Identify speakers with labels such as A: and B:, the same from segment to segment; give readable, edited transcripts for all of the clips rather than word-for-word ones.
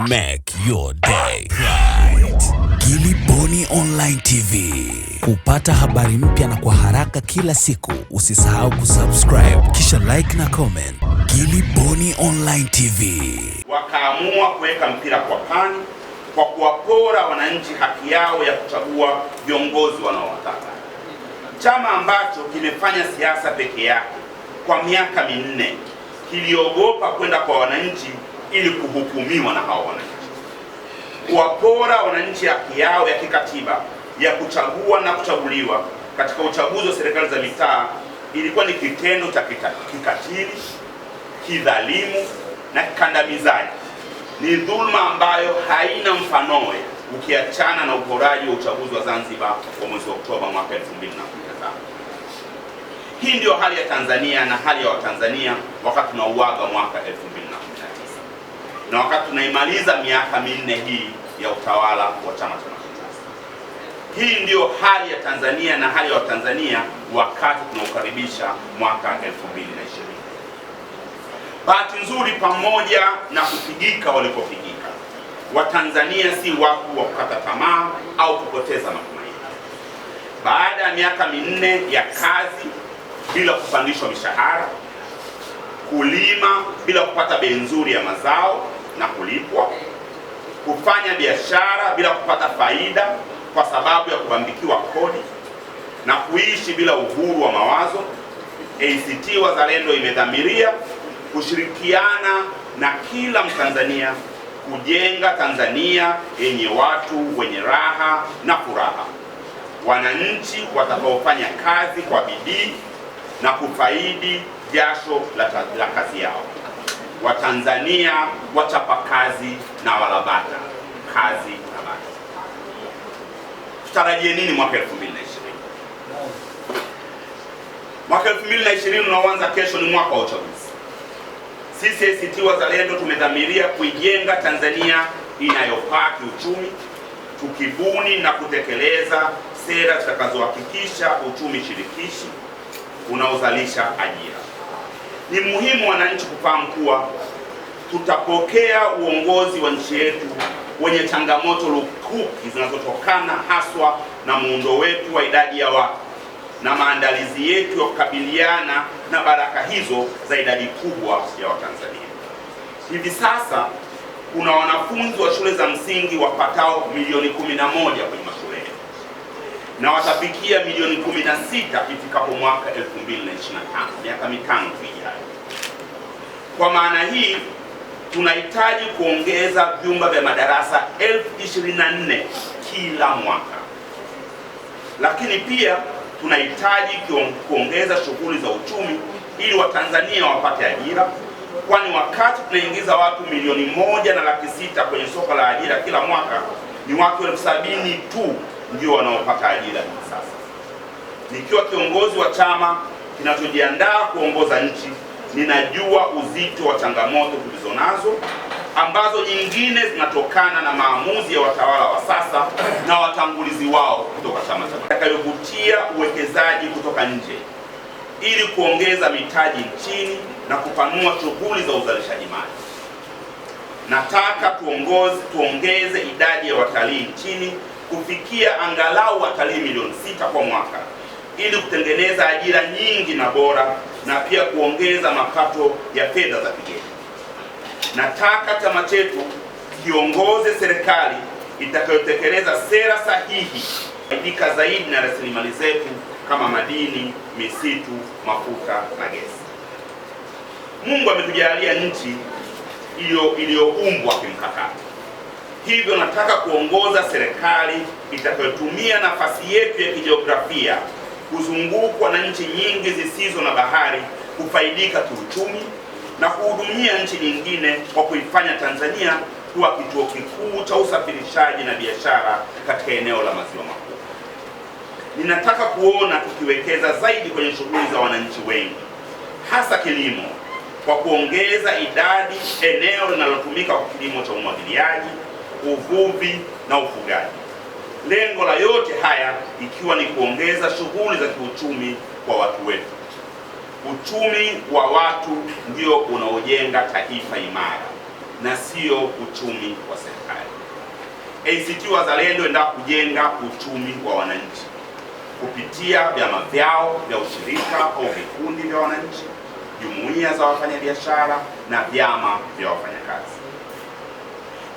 A: Make your day right. Gilly Bonny Online TV. Kupata habari mpya na kwa haraka kila siku, usisahau kusubscribe kisha like na comment. Gilly Bonny Online TV.
B: Wakaamua kuweka mpira kwa pani kwa kuwapora wananchi haki yao ya kuchagua viongozi wanaowataka. Chama ambacho kimefanya siasa peke yake kwa miaka minne kiliogopa kwenda kwa wananchi ili kuhukumiwa na hao wananchi. Kuwapora wananchi haki yao ya kikatiba ya kuchagua na kuchaguliwa katika uchaguzi wa serikali za mitaa ilikuwa ni kitendo cha kikatili, kidhalimu na kikandamizaji. Ni dhulma ambayo haina mfanoe ukiachana na uporaji wa uchaguzi wa Zanzibar wa mwezi Oktoba mwaka 2015. Hii ndio hali ya Tanzania na hali ya Watanzania wakati tunauaga mwaka 2019 na wakati tunaimaliza miaka minne hii ya utawala wa Chama cha Mapinduzi. Hii ndio hali ya Tanzania na hali ya Watanzania wakati tunaukaribisha mwaka 2020. Bahati nzuri, pamoja na kupigika walipopigika, Watanzania si watu wa kukata tamaa au kupoteza matumaini. Baada ya miaka minne ya kazi bila kupandishwa mishahara, kulima bila kupata bei nzuri ya mazao na kulipwa, kufanya biashara bila kupata faida kwa sababu ya kubambikiwa kodi, na kuishi bila uhuru wa mawazo, ACT Wazalendo imedhamiria kushirikiana na kila Mtanzania kujenga Tanzania yenye watu wenye raha na furaha, wananchi watakaofanya kazi kwa bidii na kufaidi jasho la kazi yao, Watanzania wachapakazi na walabata kazi na bata. Tutarajie nini mwaka 2020? Mwaka 2020 unaoanza kesho ni mwaka wa uchaguzi. Sisi ACT Wazalendo tumedhamiria kuijenga Tanzania inayopaa kiuchumi, tukibuni na kutekeleza sera zitakazohakikisha uchumi shirikishi unaozalisha ajira. Ni muhimu wananchi kufahamu kuwa tutapokea uongozi wa nchi yetu wenye changamoto lukuki zinazotokana haswa na muundo wetu wa idadi ya watu na maandalizi yetu ya kukabiliana na baraka hizo za idadi kubwa ya Watanzania. Hivi sasa kuna wanafunzi wa shule za msingi wapatao milioni 11 kwenye mashule na watafikia milioni 16 ifikapo mwaka 2025, miaka mitano ijayo. Kwa maana hii tunahitaji kuongeza vyumba vya madarasa 24,000 kila mwaka, lakini pia tunahitaji kuongeza shughuli za uchumi ili Watanzania wapate ajira, kwani wakati tunaingiza watu milioni 1.6 kwenye soko la ajira kila mwaka, ni watu 70,000 tu ndio wanaopata ajira hivi sasa. Nikiwa kiongozi wa chama kinachojiandaa kuongoza nchi, ninajua uzito wa changamoto tulizonazo, ambazo nyingine zinatokana na maamuzi ya watawala wa sasa na watangulizi wao kutoka chama cha itakayovutia uwekezaji kutoka nje ili kuongeza mitaji nchini na kupanua shughuli za uzalishaji mali. Nataka tuongeze idadi ya watalii nchini kufikia angalau watalii milioni 6 kwa mwaka ili kutengeneza ajira nyingi na bora, na pia kuongeza mapato ya fedha za kigeni. Nataka chama chetu kiongoze serikali itakayotekeleza sera sahihi, kufaidika zaidi na rasilimali zetu kama madini, misitu, mafuta na gesi. Mungu ametujalia nchi iliyoumbwa kimkakati. Hivyo nataka kuongoza serikali itakayotumia nafasi yetu ya kijiografia kuzungukwa na nchi nyingi zisizo na bahari kufaidika kiuchumi na kuhudumia nchi nyingine kwa kuifanya Tanzania kuwa kituo kikuu cha usafirishaji na biashara katika eneo la maziwa makuu. Ninataka kuona tukiwekeza zaidi kwenye shughuli za wananchi wengi, hasa kilimo, kwa kuongeza eneo linalotumika kwa kilimo cha umwagiliaji, uvuvi na ufugaji. Lengo la yote haya ikiwa ni kuongeza shughuli za kiuchumi kwa watu wetu. Uchumi wa watu ndio unaojenga taifa imara. na sio uchumi wa serikali. ACT Wazalendo endelea kujenga uchumi wa wananchi kupitia vyama vyao vya ushirika au vikundi vya wananchi, jumuiya za wafanyabiashara na vyama vya wafanyakazi.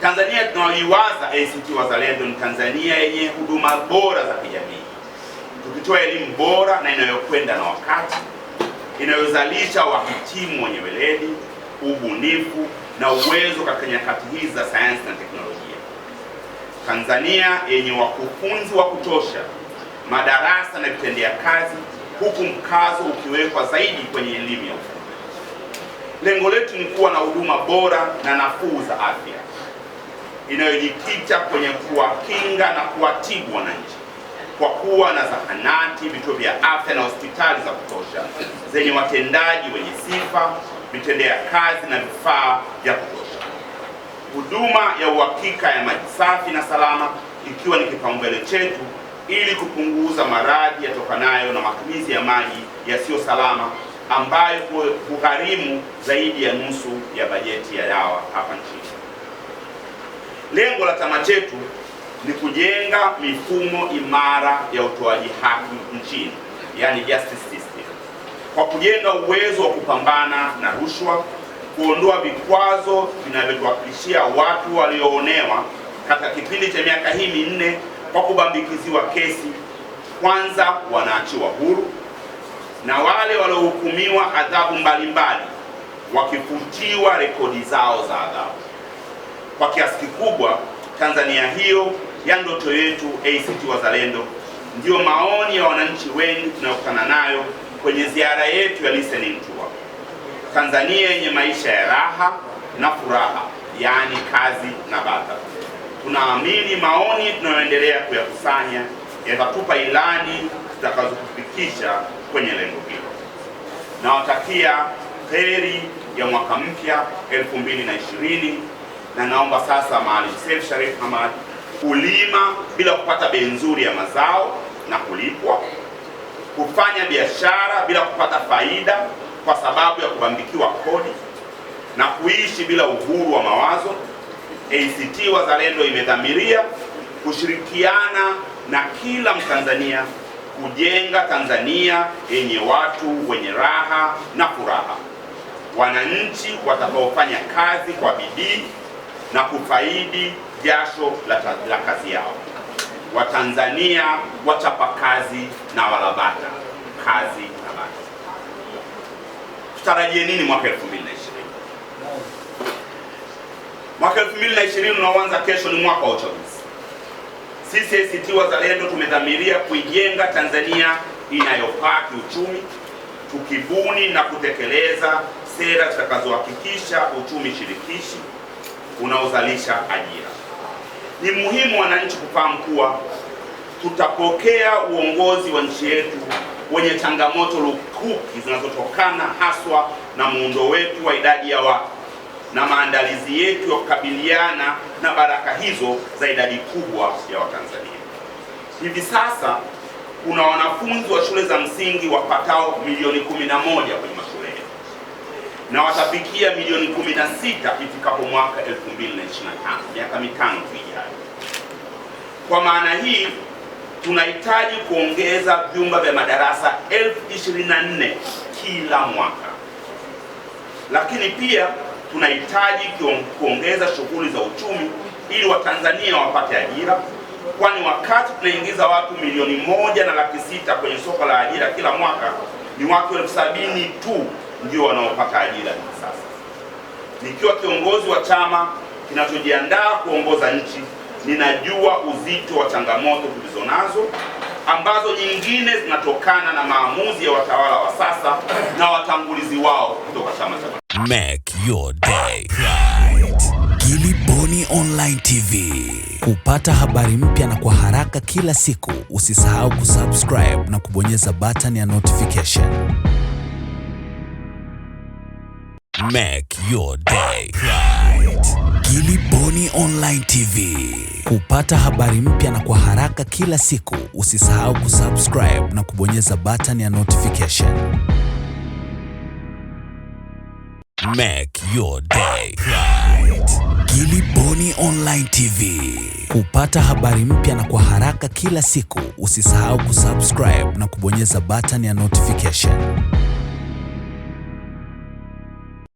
B: Tanzania tunayoiwaza ACT Wazalendo ni Tanzania yenye huduma bora za kijamii, tukitoa elimu bora na inayokwenda na wakati, inayozalisha wahitimu wenye weledi, ubunifu na uwezo katika nyakati hizi za sayansi na teknolojia. Tanzania yenye wakufunzi wa kutosha, madarasa na vitendea kazi, huku mkazo ukiwekwa zaidi kwenye elimu ya ufundi. Lengo letu ni kuwa na huduma bora na nafuu za afya inayojikita kwenye kuwakinga na kuwatibu wananchi kwa kuwa na zahanati, vituo vya afya na hospitali za kutosha zenye watendaji wenye sifa, vitendea kazi na vifaa vya kutosha. Huduma ya uhakika ya maji safi na salama ikiwa ni kipaumbele chetu ili kupunguza maradhi yatokanayo na matumizi ya maji yasiyo salama ambayo hugharimu zaidi ya nusu ya bajeti ya dawa hapa nchini. Lengo la chama chetu ni kujenga mifumo imara ya utoaji haki nchini, yani justice system, kwa kujenga uwezo wa kupambana na rushwa, kuondoa vikwazo vinavyotuhakikishia watu walioonewa katika kipindi cha miaka hii minne kwa kubambikiziwa kesi, kwanza wanaachiwa huru, na wale waliohukumiwa adhabu mbalimbali wakifutiwa rekodi zao za adhabu. Kwa kiasi kikubwa Tanzania hiyo ya ndoto yetu ACT Wazalendo ndio maoni ya wananchi wengi tunayokutana nayo kwenye ziara yetu ya listening tour. Tanzania yenye maisha ya raha na furaha, yaani kazi na bata. Tunaamini maoni tunayoendelea kuyakusanya yatatupa ilani zitakazotufikisha kwenye lengo hilo. Nawatakia heri ya mwaka mpya 2020 na naomba sasa Maalim Seif Sharif Hamad kulima bila kupata bei nzuri ya mazao na kulipwa, kufanya biashara bila kupata faida kwa sababu ya kubambikiwa kodi, na kuishi bila uhuru wa mawazo. ACT Wazalendo imedhamiria kushirikiana na kila Mtanzania kujenga Tanzania yenye watu wenye raha na furaha, wananchi watakaofanya kazi kwa bidii na kufaidi jasho la kazi yao, Watanzania wachapakazi na walabata kazi na bata. Tutarajie nini mwaka 2020? Mwaka 2020 unaoanza kesho ni mwaka wa uchaguzi. Sisi ACT Wazalendo tumedhamiria kuijenga Tanzania inayopaa kiuchumi, tukibuni na kutekeleza sera zitakazohakikisha uchumi shirikishi unaozalisha ajira. Ni muhimu wananchi kufahamu kuwa tutapokea uongozi wa nchi yetu wenye changamoto lukuki zinazotokana haswa na muundo wetu wa idadi ya watu na maandalizi yetu ya kukabiliana na baraka hizo za idadi kubwa ya Watanzania. Hivi sasa kuna wanafunzi wa shule za msingi wapatao milioni 11 kwenye mashule yetu na watafikia milioni 16 ifikapo mwaka 2025, miaka mitano ijayo. Kwa maana hii tunahitaji kuongeza vyumba vya madarasa 24,000 kila mwaka, lakini pia tunahitaji kuongeza shughuli za uchumi ili Watanzania wapate ajira, kwani wakati tunaingiza watu milioni 1.6 kwenye soko la ajira kila mwaka, ni watu 70,000 tu ndio wanaopata ajira hivi sasa. Nikiwa kiongozi wa chama kinachojiandaa kuongoza nchi, ninajua uzito wa changamoto tulizonazo, ambazo nyingine zinatokana na maamuzi ya watawala wa sasa na watangulizi wao kutoka Chama cha Mapinduzi.
A: Make your day right. Gilly Bonny Online TV. Kupata habari mpya na kwa haraka kila siku, usisahau kusubscribe na kubonyeza button ya notification. Make your day right. Gilly Bonny Online TV. Kupata habari mpya na kwa haraka kila siku, usisahau kusubscribe na kubonyeza button ya notification. Make your day right. Gilly Bonny Online TV. Kupata habari mpya na kwa haraka kila siku, usisahau kusubscribe na kubonyeza button ya notification.